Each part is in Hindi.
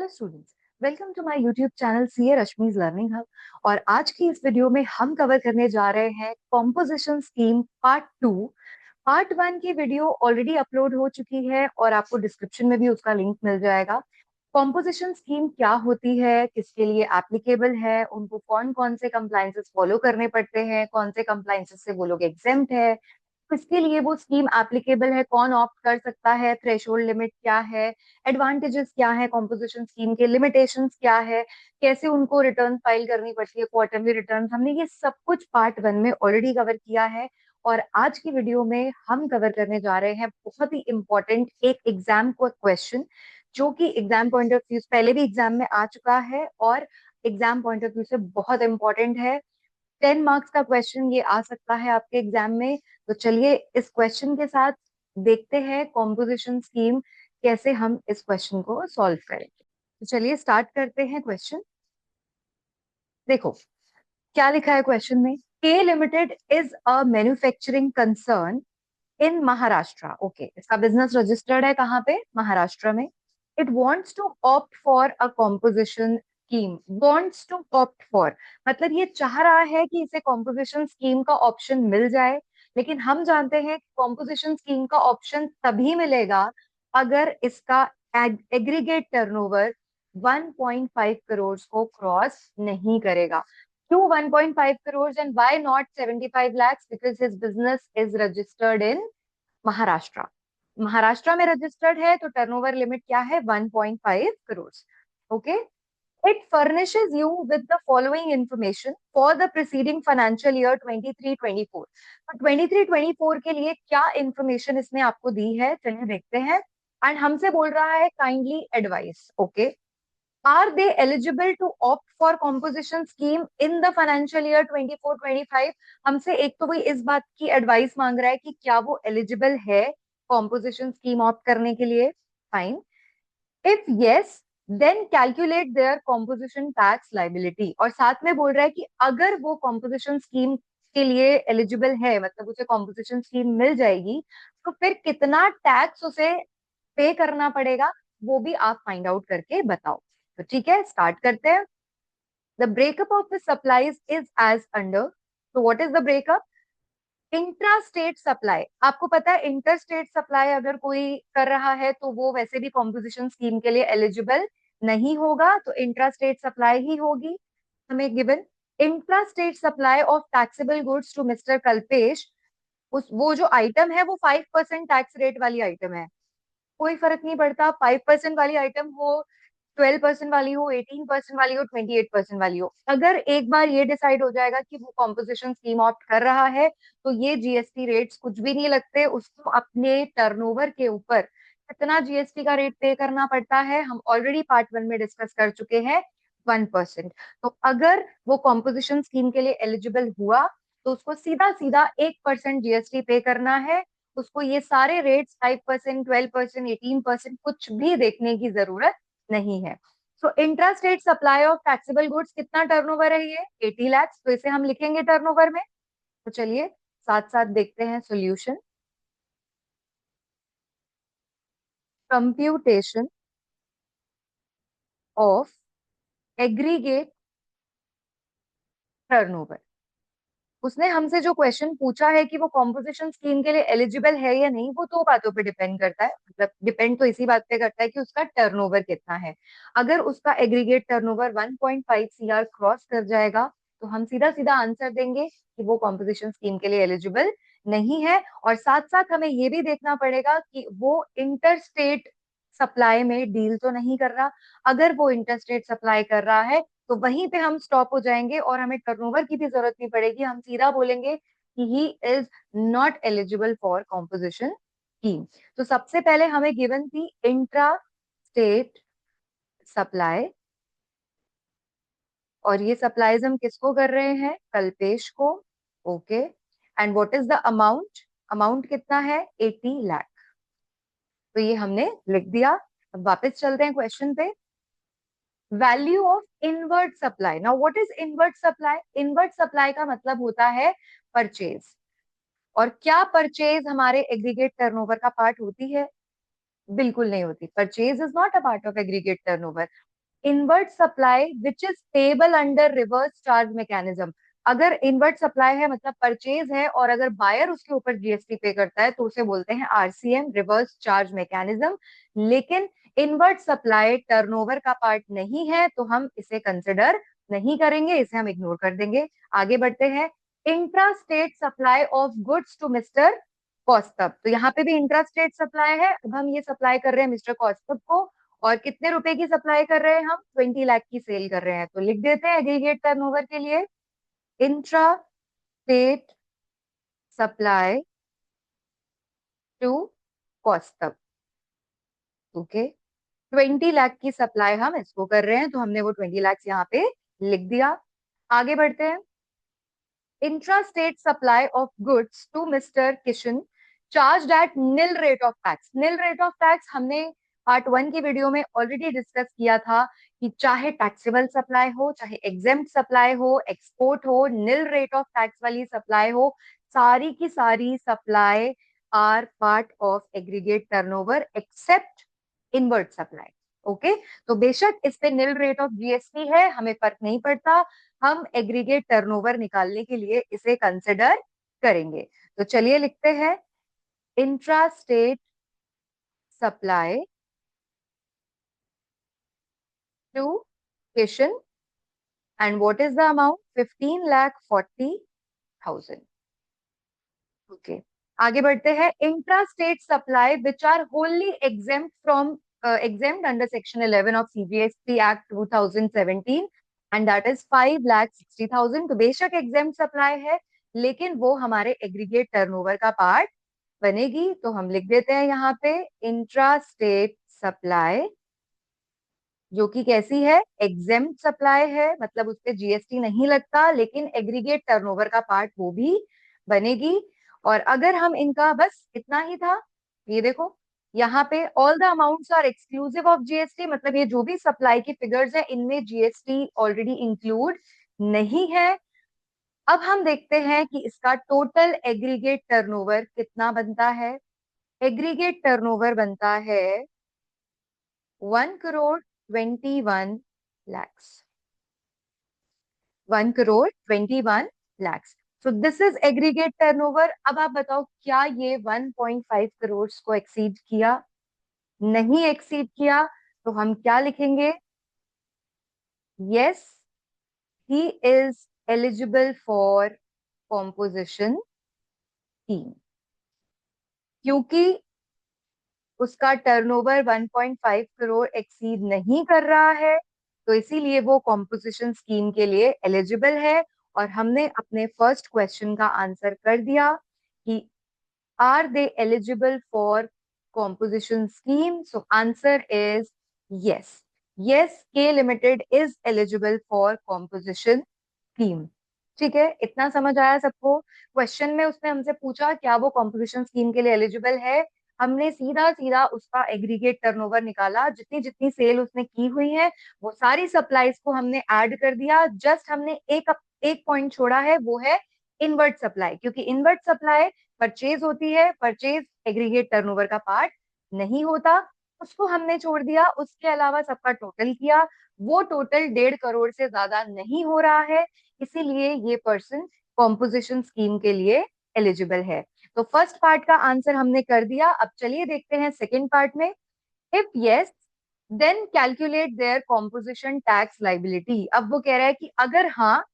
Hello students, welcome to my YouTube channel CA Rashmi's learning hub. और आज की इस वीडियो में हम कवर करने जा रहे हैं कॉम्पोजिशन स्कीम पार्ट 2। पार्ट 1 की वीडियो ऑलरेडी अपलोड हो चुकी है और आपको डिस्क्रिप्शन में भी उसका लिंक मिल जाएगा। कॉम्पोजिशन स्कीम क्या होती है, किसके लिए एप्लीकेबल है, उनको कौन कौन से कंप्लायंसेस फॉलो करने पड़ते हैं, कौन से कंप्लायंसेस से वो लोग एग्जेम्प्ट है, किसके लिए वो स्कीम एप्लीकेबल है, कौन ऑप्ट कर सकता है, थ्रेशोल्ड लिमिट क्या है, एडवांटेजेस क्या है कॉम्पोजिशन स्कीम के, लिमिटेशंस क्या है, कैसे उनको रिटर्न फाइल करनी पड़ती है, क्वार्टरली रिटर्न, हमने ये सब कुछ पार्ट 1 में ऑलरेडी कवर किया है। और आज की वीडियो में हम कवर करने जा रहे हैं बहुत ही इंपॉर्टेंट एक एग्जाम को क्वेश्चन, जो कि एग्जाम पॉइंट ऑफ व्यू पहले भी एग्जाम में आ चुका है और एग्जाम पॉइंट ऑफ व्यू से बहुत इंपॉर्टेंट है। 10 मार्क्स का क्वेश्चन ये आ सकता है आपके एग्जाम में। तो चलिए इस क्वेश्चन के साथ देखते हैं कॉम्पोजिशन स्कीम कैसे हम इस क्वेश्चन को सॉल्व करेंगे। तो चलिए स्टार्ट करते हैं क्वेश्चन। देखो क्या लिखा है क्वेश्चन में। K limited is a manufacturing concern in Maharashtra. Okay, इसका बिजनेस रजिस्टर्ड है कहाँ पे? महाराष्ट्र में। It wants to opt for a composition scheme. Wants to opt for मतलब ये चाह रहा है कि इसे कॉम्पोजिशन स्कीम का ऑप्शन मिल जाए। लेकिन हम जानते हैं कि कॉम्पोजिशन स्कीम का ऑप्शन तभी मिलेगा अगर इसका एग्रीगेट टर्नओवर 1.5 करोड़ को क्रॉस नहीं करेगा। क्यों 1.5 crore and why not 75 lakhs? Because his business is registered in Maharashtra. Maharashtra में रजिस्टर्ड है तो टर्नओवर लिमिट क्या है? 1.5 crore. Okay, it furnishes you with the following information for the preceding financial year 23-24। तो 23-24 के लिए क्या इंफॉर्मेशन इसने आपको दी है, चलिए देखते हैं। एंड हमसे बोल रहा है kindly advise. Okay, are they eligible to opt for composition scheme in the financial year 24-25? हमसे एक तो भाई इस बात की एडवाइस मांग रहा है कि क्या वो एलिजिबल है कॉम्पोजिशन स्कीम ऑप्ट करने के लिए। Fine, if yes then calculate their composition tax liability. और साथ में बोल रहा है कि अगर वो कॉम्पोजिशन स्कीम के लिए एलिजिबल है, मतलब उसे कॉम्पोजिशन स्कीम मिल जाएगी, तो फिर कितना टैक्स उसे पे करना पड़ेगा वो भी आप फाइंड आउट करके बताओ। तो ठीक है, स्टार्ट करते हैं। The breakup of the supplies is as under. तो what is the breakup? Intra state supply, आपको पता है इंटर स्टेट सप्लाई अगर कोई कर रहा है तो वो वैसे भी कॉम्पोजिशन स्कीम के लिए एलिजिबल नहीं होगा, तो इंट्रा स्टेट सप्लाई ही होगी हमें given. Intra state supply of taxable goods to mister Kalpesh. उस वो जो आइटम है वो 5% टैक्स रेट वाली आइटम है। कोई फर्क नहीं पड़ता 5% वाली आइटम हो, 12% वाली हो, 18% वाली हो, 28% वाली हो। अगर एक बार ये डिसाइड हो जाएगा कि वो कॉम्पोजिशन स्कीम ऑप्ट कर रहा है तो ये जीएसटी रेट्स कुछ भी नहीं लगते। उसको अपने टर्नओवर के ऊपर कितना जीएसटी का रेट पे करना पड़ता है हम ऑलरेडी पार्ट 1 में डिस्कस कर चुके हैं, 1%। तो अगर वो कॉम्पोजिशन स्कीम के लिए एलिजिबल हुआ तो उसको सीधा सीधा 1% जीएसटी पे करना है। उसको ये सारे रेट्स 5%, 12%, 18% कुछ भी देखने की जरूरत नहीं है। सो intra state supply of taxable goods कितना टर्नओवर है? ये 80 लाख। तो इसे हम लिखेंगे टर्नओवर में। तो चलिए साथ साथ देखते हैं solution. Computation of aggregate turnover. उसने हमसे जो क्वेश्चन पूछा है कि वो कॉम्पोजिशन स्कीम के लिए एलिजिबल है या नहीं, वो दो बातों पे डिपेंड करता है। मतलब डिपेंड तो इसी बात पे करता है कि उसका टर्नओवर कितना है। अगर उसका एग्रीगेट टर्नओवर 1.5 सीआर क्रॉस कर जाएगा तो हम सीधा सीधा आंसर देंगे कि वो कॉम्पोजिशन स्कीम के लिए एलिजिबल नहीं है। और साथ साथ हमें ये भी देखना पड़ेगा कि वो इंटर स्टेट सप्लाई में डील तो नहीं कर रहा। अगर वो इंटर स्टेट सप्लाई कर रहा है तो वहीं पे हम स्टॉप हो जाएंगे और हमें टर्नओवर की भी जरूरत नहीं पड़ेगी। हम सीधा बोलेंगे कि he is not eligible for composition scheme. तो सबसे पहले हमें गिवन थी इंट्रा स्टेट सप्लाई, और ये सप्लाईज हम किसको कर रहे हैं? कल्पेश को। Okay, and what is the amount? Amount कितना है? 80 लाख। तो ये हमने लिख दिया। अब वापस चलते हैं क्वेश्चन पे। Value of inward supply. Now what is inward supply? Inward supply का मतलब होता है परचेज। और क्या परचेज हमारे एग्रीगेट टर्नओवर का पार्ट होती है? बिल्कुल नहीं होती। Purchase is not a part of aggregate turnover. Inward supply which is payable under reverse charge mechanism. अगर इनवर्ट सप्लाई है मतलब परचेज है, और अगर बायर उसके ऊपर जीएसटी पे करता है तो उसे बोलते हैं आरसीएम, रिवर्स चार्ज मैकेनिज्म। लेकिन इनवर्ट सप्लाई टर्नओवर का पार्ट नहीं है तो हम इसे कंसिडर नहीं करेंगे, इसे हम इग्नोर कर देंगे। आगे बढ़ते हैं। Intra state supply of goods to mister Kaustubh. तो यहाँ पे भी इंट्रा स्टेट सप्लाई है। अब हम ये सप्लाई कर रहे हैं मिस्टर कौस्तभ को, और कितने रुपए की सप्लाई कर रहे हैं हम? 20 लाख की सेल कर रहे हैं। तो लिख देते हैं एग्रीगेट टर्नओवर के लिए intra state supply to Kaustubh. Okay, 20 lakh की सप्लाई हम इसको कर रहे हैं, तो हमने वो 20 लाख यहाँ पे लिख दिया। आगे बढ़ते हैं। intrastate supply of goods to Mr. Kishan charged at nil rate of tax। nil rate of tax हमने पार्ट 1 की वीडियो में ऑलरेडी डिस्कस किया था कि चाहे टैक्सेबल सप्लाई हो, चाहे एग्जेम्प्ट सप्लाई हो, एक्सपोर्ट हो, निल रेट ऑफ टैक्स वाली सप्लाई हो, सारी की सारी supply are part of aggregate turnover except inward supply. Okay, तो बेशक इस पे निल रेट ऑफ जीएसटी है, हमें फर्क नहीं पड़ता, हम एग्रीगेट टर्नओवर निकालने के लिए इसे कंसिडर करेंगे। तो चलिए लिखते हैं intra state supply to Kishan and what is the amount? 15,40,000। Okay, आगे बढ़ते हैं। Intra state supply which are wholly exempt from exempt under section 11 of CGST Act 2017 and that is 5,60,000। तो बेशक exempt सप्लाई है, लेकिन वो हमारे एग्रीगेट टर्नओवर का पार्ट बनेगी। तो हम लिख देते हैं यहाँ पे इंट्रा स्टेट सप्लाई, जो कि कैसी है? एग्जेम्प्ट सप्लाई है, मतलब उस पे जीएसटी नहीं लगता, लेकिन एग्रीगेट टर्नओवर का पार्ट वो भी बनेगी। और अगर हम इनका, बस इतना ही था, ये देखो यहाँ पे all the amounts are exclusive of GST, मतलब ये जो भी सप्लाई की फिगर्स है इनमें जीएसटी ऑलरेडी इंक्लूड नहीं है। अब हम देखते हैं कि इसका टोटल एग्रीगेट टर्नओवर कितना बनता है। एग्रीगेट टर्नओवर बनता है 1,21,00,000। 1,21,00,000। So this is aggregate turnover। अब आप बताओ क्या ये 1.5 करोड़ को एक्सीड किया? नहीं एक्सीड किया। तो हम क्या लिखेंगे? Yes, he is eligible for composition scheme, क्योंकि उसका टर्नओवर 1.5 करोड़ एक्सीड नहीं कर रहा है, तो इसीलिए वो कॉम्पोजिशन स्कीम के लिए एलिजिबल है। और हमने अपने फर्स्ट क्वेश्चन का आंसर कर दिया कि are they eligible for composition scheme? So answer is yes. Yes, K limited is eligible for composition scheme. ठीक है, इतना समझ आया सबको? क्वेश्चन में उसने हमसे पूछा क्या वो कॉम्पोजिशन स्कीम के लिए एलिजिबल है, हमने सीधा सीधा उसका एग्रीगेट टर्नओवर निकाला, जितनी जितनी सेल उसने की हुई है वो सारी सप्लाईज को हमने ऐड कर दिया। जस्ट हमने एक एक पॉइंट छोड़ा है, वो है इनवर्ट सप्लाई, क्योंकि इनवर्ट सप्लाई परचेज होती है, परचेज एग्रीगेट टर्नओवर का पार्ट नहीं होता, उसको हमने छोड़ दिया। उसके अलावा सबका टोटल किया, वो टोटल 1.5 करोड़ से ज्यादा नहीं हो रहा है, इसीलिए ये पर्सन कॉम्पोजिशन स्कीम के लिए एलिजिबल है। तो फर्स्ट पार्ट का आंसर हमने कर दिया। अब चलिए देखते हैं सेकंड पार्ट में। If yes then calculate their composition tax liability. अब वो कह रहा है कि अगर हाँ,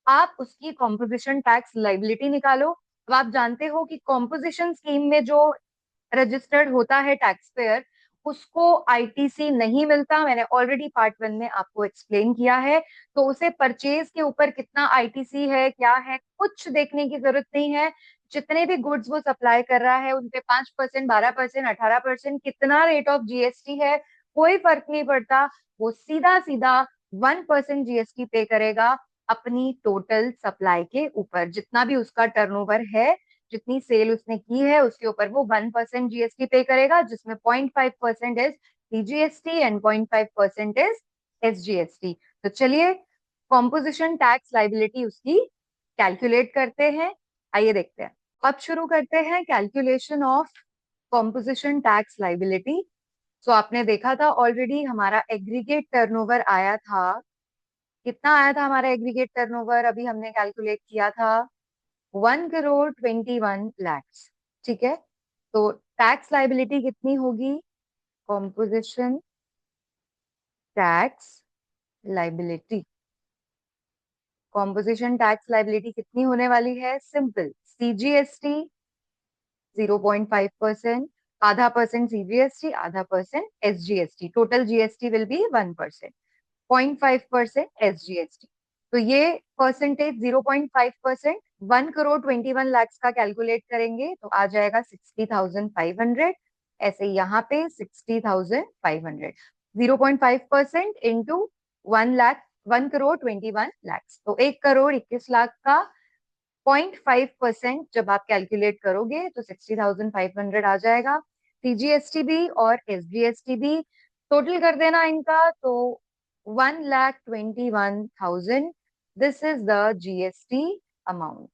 आप उसकी कॉम्पोजिशन टैक्स लाइबिलिटी निकालो। अब आप जानते हो कि कॉम्पोजिशन स्कीम में जो रजिस्टर्ड होता है टैक्स पेयर, उसको आईटीसी नहीं मिलता। मैंने ऑलरेडी पार्ट 1 में आपको एक्सप्लेन किया है। तो उसे परचेज के ऊपर कितना आईटीसी है, क्या है, कुछ देखने की जरूरत नहीं है। जितने भी गुड्स वो सप्लाई कर रहा है उनपे 5%, 12%, 18%, कितना रेट ऑफ जीएसटी है, कोई फर्क नहीं पड़ता। वो सीधा सीधा 1% जीएसटी पे करेगा अपनी टोटल सप्लाई के ऊपर। जितना भी उसका टर्नओवर है, जितनी सेल उसने की है, उसके ऊपर वो 1% जीएसटी पे करेगा, जिसमें 0.5% is CGST and 0.5% is SGST. तो चलिए कॉम्पोजिशन टैक्स लाइबिलिटी उसकी कैलकुलेट करते हैं। आइए देखते हैं। अब शुरू करते हैं calculation of composition tax liability. So आपने देखा था ऑलरेडी हमारा एग्रीगेट टर्नओवर आया था। कितना आया था हमारा एग्रीगेट टर्नओवर? अभी हमने कैलकुलेट किया था 1 करोड़ 21 लाख। ठीक है, तो टैक्स लाइबिलिटी कितनी होगी? Composition tax liability, composition tax liability कितनी होने वाली है? सिंपल, सीजीएसटी 0.5%, आधा % सीजीएसटी, आधा% SGST, total GST will be 1%, 0.5% SGST. तो ये परसेंटेज 0.5% 1 करोड़ 21 लाख का कैलकुलेट करेंगे तो आ जाएगा 60,500। ऐसे यहाँ पे 60,500, 0.5% इंटू 1 लाख, 1 करोड़ 21 लाख, तो 1 करोड़ 21 लाख का 0.5% जब आप कैलकुलेट करोगे तो 60,500 आ जाएगा। सीजीएसटी भी और एसजीएसटी भी टोटल कर देना इनका, तो 1,21,000, this is the GST amount.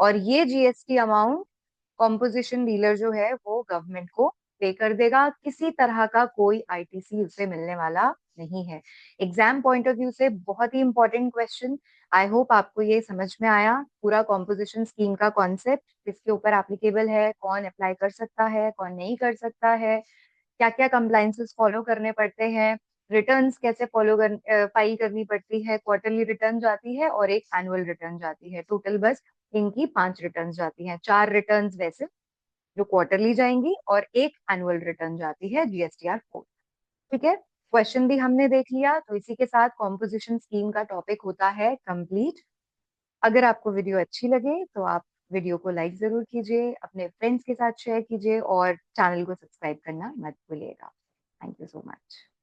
और ये जीएसटी अमाउंट कॉम्पोजिशन डीलर जो है वो गवर्नमेंट को पे कर देगा। किसी तरह का कोई आईटीसी उसे मिलने वाला नहीं है। एग्जाम पॉइंट ऑफ व्यू से बहुत ही इंपॉर्टेंट क्वेश्चन। आई होप आपको ये समझ में आया पूरा कॉम्पोजिशन स्कीम का कॉन्सेप्ट, किसके ऊपर एप्लीकेबल है, कौन अप्लाई कर सकता है, कौन नहीं कर सकता है, क्या क्या कंप्लाइंसेस फॉलो करने पड़ते हैं, रिटर्न्स कैसे फाइल करनी पड़ती है, क्वार्टरली रिटर्न जाती है और एक एनुअल रिटर्न जाती है। टोटल बस इनकी 5 रिटर्न जाती हैं, 4 रिटर्न वैसे जो क्वार्टरली जाएंगी और एक एनुअल रिटर्न जाती है जीएसटीआर 4। ठीक है, क्वेश्चन भी हमने देख लिया, तो इसी के साथ कॉम्पोजिशन स्कीम का टॉपिक होता है कंप्लीट। अगर आपको वीडियो अच्छी लगे तो आप वीडियो को लाइक जरूर कीजिए, अपने फ्रेंड्स के साथ शेयर कीजिए और चैनल को सब्सक्राइब करना मत भूलिएगा। Thank you so much.